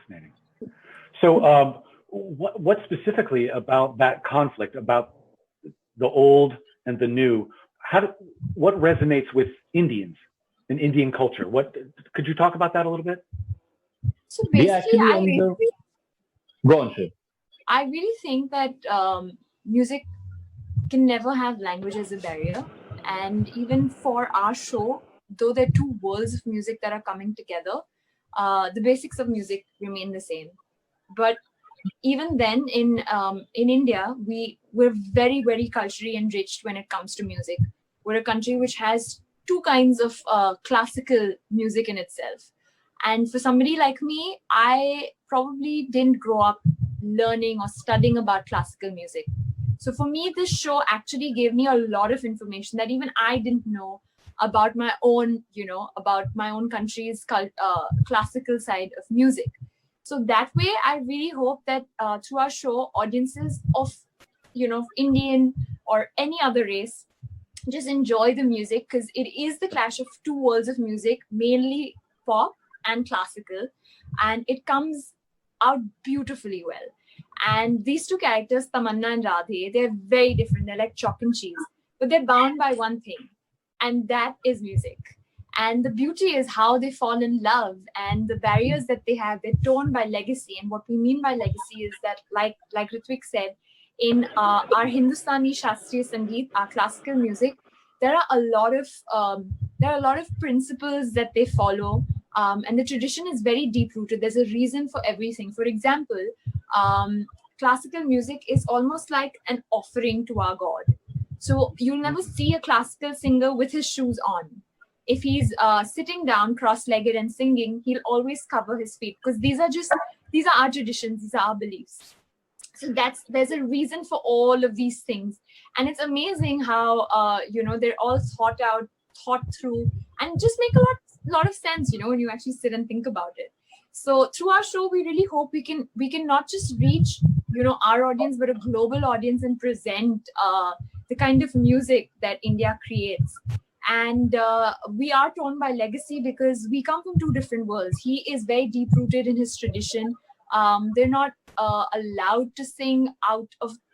Fascinating. So, what specifically about that conflict, about the old and the new, what resonates with Indians and Indian culture? Could you talk about that a little bit? So basically, Go on, Shiv. I really think that music can never have language as a barrier. And even for our show, though there are two worlds of music that are coming together, the basics of music remain the same. But even then, in India, we're very, very culturally enriched when it comes to music. We're a country which has two kinds of classical music in itself. And for somebody like me, I probably didn't grow up learning or studying about classical music. So for me, this show actually gave me a lot of information that even I didn't know about my own, about my own country's classical side of music. So that way, I really hope that through our show, audiences of, Indian or any other race just enjoy the music, because it is the clash of two worlds of music, mainly pop and classical, and it comes out beautifully well. And these two characters, Tamanna and Radhe, they're very different. They're like chalk and cheese, but they're bound by one thing, and that is music. And the beauty is how they fall in love, and the barriers that they have, they're torn by legacy. And what we mean by legacy is that, like Ritwik said, in our Hindustani Shastriya Sangeet, our classical music, there are a lot of principles that they follow, and the tradition is very deep rooted. There's a reason for everything. For example, classical music is almost like an offering to our God. So you'll never see a classical singer with his shoes on. If he's sitting down cross-legged and singing, he'll always cover his feet, because these are our traditions, these are our beliefs. So there's a reason for all of these things, and it's amazing how they're all thought through, and just make a lot of sense, when you actually sit and think about it. So through our show, we really hope we can not just reach our audience, but a global audience, and present the kind of music that India creates. And we are torn by legacy because we come from two different worlds. He is very deep rooted in his tradition. They're not allowed to sing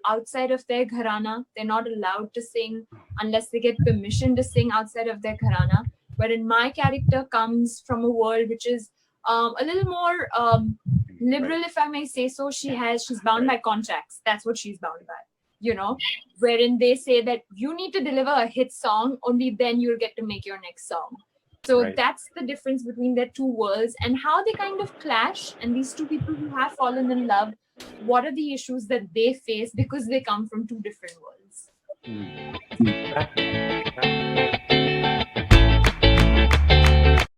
outside of their gharana. They're not allowed to sing unless they get permission to sing outside of their gharana. Wherein my character comes from a world which is a little more liberal, if I may say so. She's bound by contracts. That's what she's bound by. Wherein they say that you need to deliver a hit song, only then you'll get to make your next song. So that's the difference between their two worlds, and how they kind of clash. And these two people who have fallen in love, what are the issues that they face because they come from two different worlds? Fascinating.